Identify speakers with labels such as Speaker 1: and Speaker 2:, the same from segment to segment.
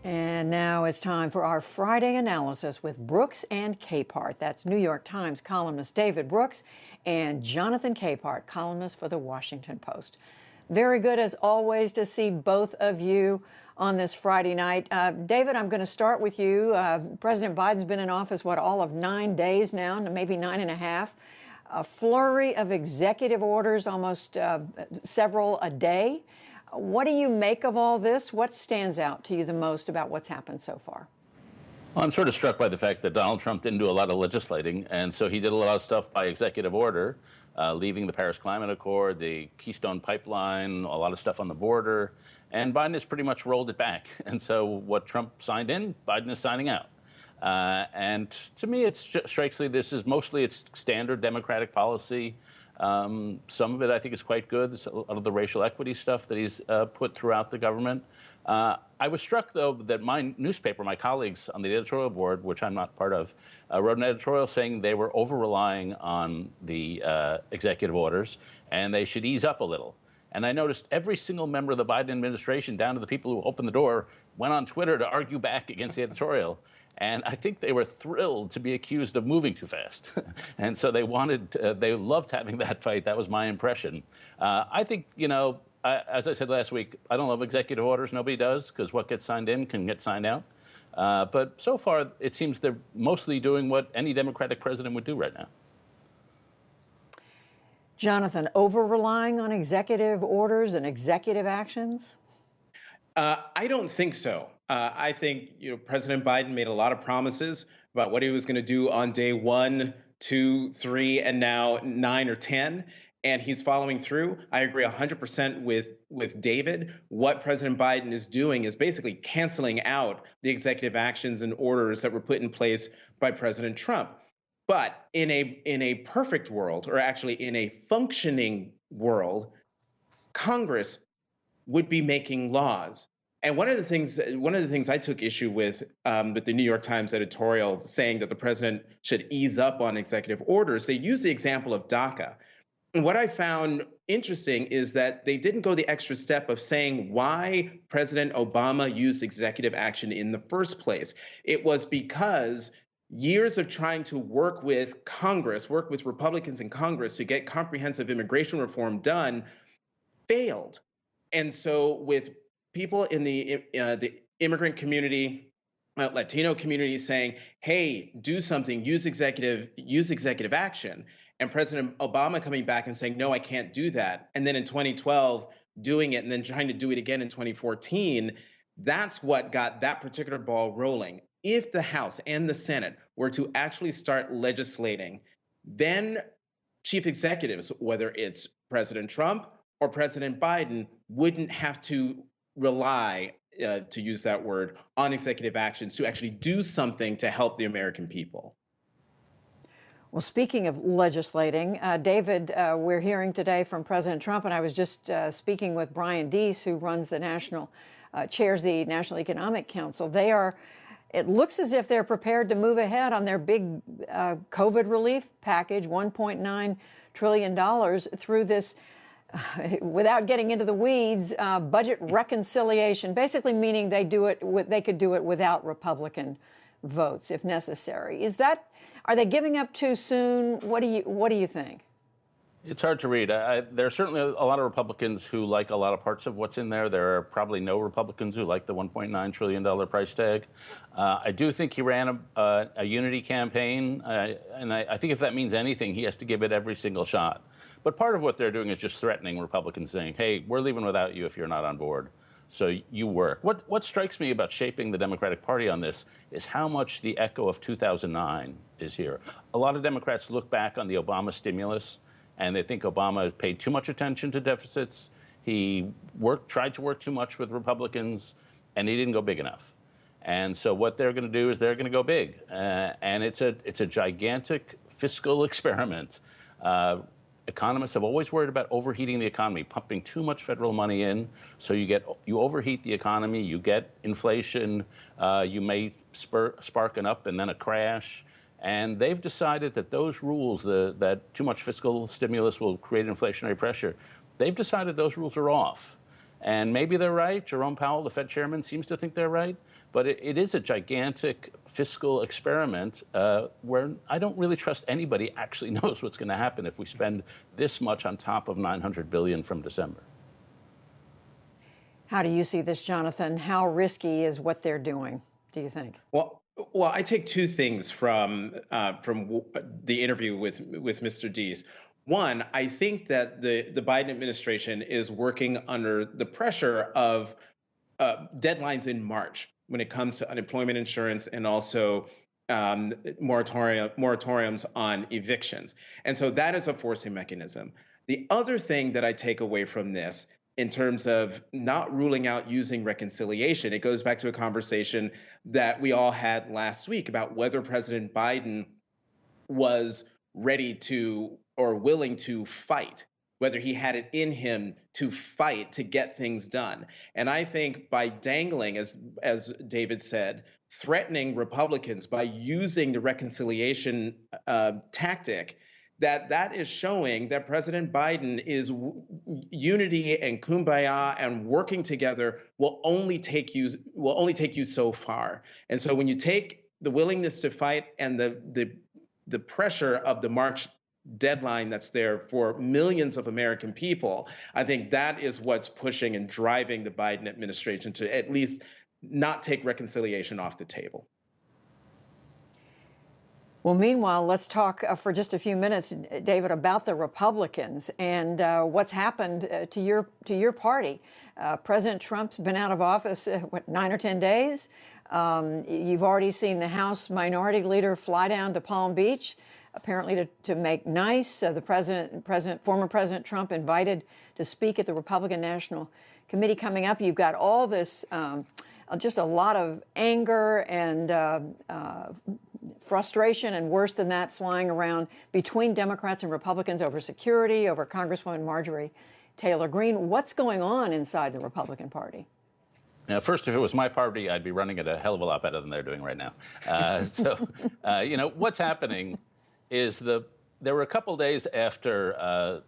Speaker 1: And now it's time for our Friday analysis with Brooks and Capehart. That's New York Times columnist David Brooks and Jonathan Capehart, columnist for the Washington Post. Very good, as always, to see both of you on this Friday night. David, I'm going to start with you. President Biden's been in office, all of 9 days now, maybe 9.5. A flurry of executive orders, almost several a day. What do you make of all this? What stands out to you the most about what's happened so far?
Speaker 2: Well, I'm sort of struck by the fact that Donald Trump didn't do a lot of legislating, and so he did a lot of stuff by executive order, leaving the Paris Climate Accord, the Keystone Pipeline, a lot of stuff on the border, and Biden has pretty much rolled it back. And so what Trump signed in, Biden is signing out. And to me, it strikes me this is mostly its standard Democratic policy. Some of it I think is quite good. There's a lot of the racial equity stuff that he's put throughout the government. I was struck, though, that my newspaper, my colleagues on the editorial board, which I'm not part of, wrote an editorial saying they were over-relying on the executive orders and they should ease up a little. And I noticed every single member of the Biden administration, down to the people who opened the door, went on Twitter to argue back against the editorial. And I think they were thrilled to be accused of moving too fast. And so they loved having that fight. That was my impression. I think, as I said last week, I don't love executive orders. Nobody does, because what gets signed in can get signed out. But so far, it seems they're mostly doing what any Democratic president would do right now.
Speaker 1: Jonathan, over-relying on executive orders and executive actions?
Speaker 3: I don't think so. I think President Biden made a lot of promises about what he was going to do on day 1, 2, 3, and now 9 or 10, and he's following through. I agree 100% with David. What President Biden is doing is basically canceling out the executive actions and orders that were put in place by President Trump. But in a perfect world, or actually in a functioning world, Congress would be making laws. And one of the things I took issue with the New York Times editorial saying that the president should ease up on executive orders, they used the example of DACA. And what I found interesting is that they didn't go the extra step of saying why President Obama used executive action in the first place. It was because years of trying to work with Congress, work with Republicans in Congress to get comprehensive immigration reform done, failed. And so with people in the immigrant community, Latino community saying, hey, do something, use executive action. And President Obama coming back and saying, no, I can't do that. And then in 2012, doing it and then trying to do it again in 2014, that's what got that particular ball rolling. If the House and the Senate were to actually start legislating, then chief executives, whether it's President Trump or President Biden, wouldn't have to rely, to use that word, on executive actions to actually do something to help the American people.
Speaker 1: Well, speaking of legislating, David, we're hearing today from President Trump, and I was just speaking with Brian Deese, who chairs the National Economic Council. It looks as if they're prepared to move ahead on their big COVID relief package, $1.9 trillion, through this, without getting into the weeds, budget reconciliation, basically meaning they could do it without Republican votes if necessary. Are they giving up too soon? What do you think?
Speaker 2: It's hard to read. There are certainly a lot of Republicans who like a lot of parts of what's in there. There are probably no Republicans who like the $1.9 trillion price tag. I do think he ran a unity campaign, and I think if that means anything, he has to give it every single shot. But part of what they're doing is just threatening Republicans, saying, hey, we're leaving without you if you're not on board. So you work. What strikes me about shaping the Democratic Party on this is how much the echo of 2009 is here. A lot of Democrats look back on the Obama stimulus, and they think Obama paid too much attention to deficits. He tried to work too much with Republicans, and he didn't go big enough. And so what they're going to do is they're going to go big. And it's a gigantic fiscal experiment. Economists have always worried about overheating the economy, pumping too much federal money in. So you overheat the economy, you get inflation, you may spark an up and then a crash. And they've decided that those rules, that too much fiscal stimulus will create inflationary pressure, they've decided those rules are off. And maybe they're right. Jerome Powell, the Fed chairman, seems to think they're right. But it is a gigantic fiscal experiment where I don't really trust anybody actually knows what's going to happen if we spend this much on top of $900 billion from December.
Speaker 1: How do you see this, Jonathan? How risky is what they're doing, do you think?
Speaker 3: Well, I take two things from the interview with Mr. Deese. One, I think that the Biden administration is working under the pressure of deadlines in March when it comes to unemployment insurance and also moratoriums on evictions. And so that is a forcing mechanism. The other thing that I take away from this in terms of not ruling out using reconciliation, it goes back to a conversation that we all had last week about whether President Biden was ready to or willing to fight, whether he had it in him to fight to get things done. And I think by dangling, as David said, threatening Republicans by using the reconciliation tactic, that is showing that President Biden is unity and kumbaya and working together will only take you so far. And so when you take the willingness to fight and the pressure of the March deadline that's there for millions of American people, I think that is what's pushing and driving the Biden administration to at least not take reconciliation off the table.
Speaker 1: Well, meanwhile, let's talk for just a few minutes, David, about the Republicans and what's happened to your party. President Trump's been out of office, 9 or 10 days. You've already seen the House Minority Leader fly down to Palm Beach, apparently to make nice. Former President Trump invited to speak at the Republican National Committee coming up. You've got all this, just a lot of anger and frustration, and worse than that, flying around between Democrats and Republicans over security, over Congresswoman Marjorie Taylor Greene. What's going on inside the Republican Party?
Speaker 2: Now, first, if it was my party, I'd be running it a hell of a lot better than they're doing right now. What's happening is there were a couple days after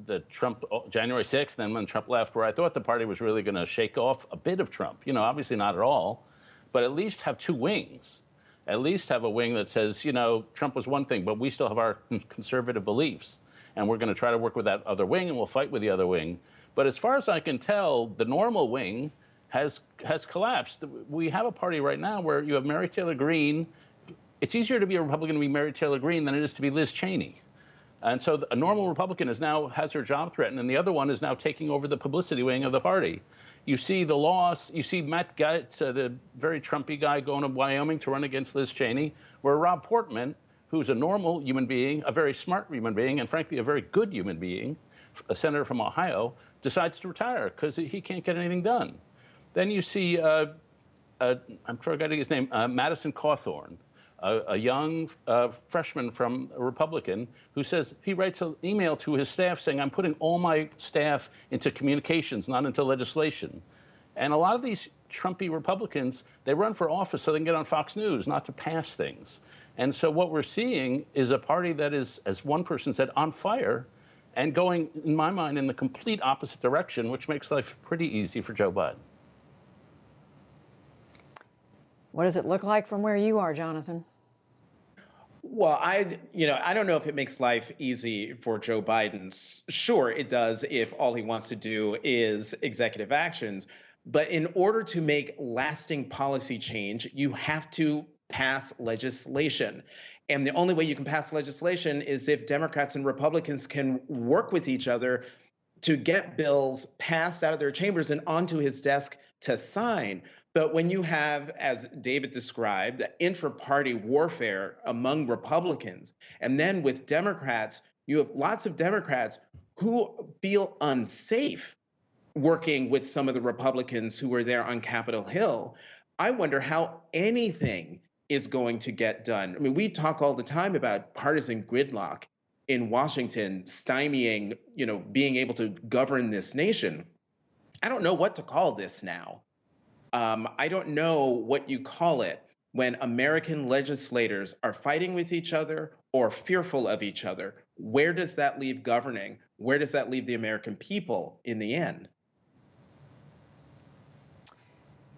Speaker 2: the Trump January 6th, then when Trump left, where I thought the party was really going to shake off a bit of Trump. Obviously not at all, but at least have two wings. At least have a wing that says, Trump was one thing, but we still have our conservative beliefs, and we're going to try to work with that other wing, and we'll fight with the other wing. But as far as I can tell, the normal wing has collapsed. We have a party right now where you have Mary Taylor Greene. It's easier to be a Republican to be Mary Taylor Greene than it is to be Liz Cheney. And so a normal Republican has her job threatened, and the other one is now taking over the publicity wing of the party. You see the loss. You see Matt Gaetz, the very Trumpy guy, going to Wyoming to run against Liz Cheney, where Rob Portman, who's a normal human being, a very smart human being, and frankly, a very good human being, a senator from Ohio, decides to retire because he can't get anything done. Then you see, I'm forgetting his name, Madison Cawthorn, a young freshman from a Republican who says he writes an email to his staff saying, I'm putting all my staff into communications, not into legislation. And a lot of these Trumpy Republicans, they run for office so they can get on Fox News, not to pass things. And so what we're seeing is a party that is, as one person said, on fire and going, in my mind, in the complete opposite direction, which makes life pretty easy for Joe Biden.
Speaker 1: What does it look like from where you are, Jonathan?
Speaker 3: Well, I don't know if it makes life easy for Joe Biden. Sure, it does if all he wants to do is executive actions. But in order to make lasting policy change, you have to pass legislation. And the only way you can pass legislation is if Democrats and Republicans can work with each other to get bills passed out of their chambers and onto his desk to sign. But when you have, as David described, intra-party warfare among Republicans, and then with Democrats, you have lots of Democrats who feel unsafe working with some of the Republicans who were there on Capitol Hill. I wonder how anything is going to get done. I mean, we talk all the time about partisan gridlock in Washington stymieing, being able to govern this nation. I don't know what to call this now. I don't know what you call it when American legislators are fighting with each other or fearful of each other. Where does that leave governing? Where does that leave the American people in the end?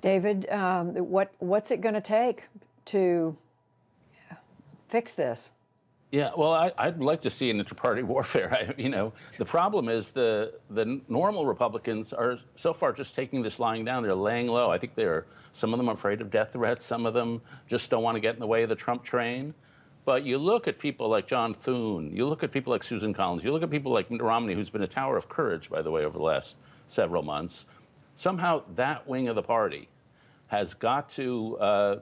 Speaker 1: David, what's it going to take to fix this?
Speaker 2: Yeah, well, I'd like to see an inter-party warfare. The problem is the normal Republicans are so far just taking this lying down. They're laying low. I think some of them are afraid of death threats. Some of them just don't want to get in the way of the Trump train. But you look at people like John Thune, you look at people like Susan Collins, you look at people like Mitt Romney, who's been a tower of courage, by the way, over the last several months. Somehow that wing of the party has got to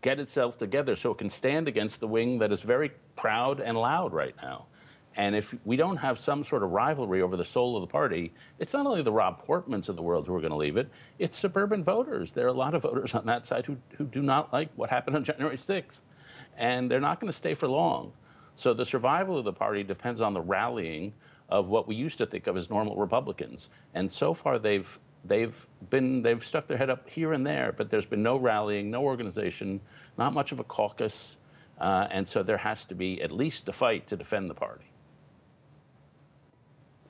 Speaker 2: get itself together so it can stand against the wing that is very proud and loud right now. And if we don't have some sort of rivalry over the soul of the party, it's not only the Rob Portmans of the world who are going to leave it, it's suburban voters. There are a lot of voters on that side who do not like what happened on January 6th. And they're not going to stay for long. So the survival of the party depends on the rallying of what we used to think of as normal Republicans. And so far they've stuck their head up here and there, but there's been no rallying, no organization, not much of a caucus. And so there has to be at least a fight to defend the party.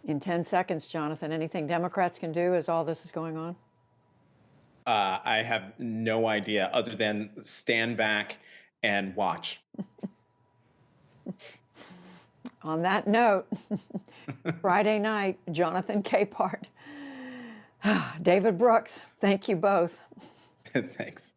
Speaker 1: In 10 seconds, Jonathan, anything Democrats can do as all this is going on?
Speaker 3: I have no idea other than stand back and watch.
Speaker 1: On that note, Friday night, Jonathan Capehart, David Brooks, thank you both.
Speaker 3: Thanks.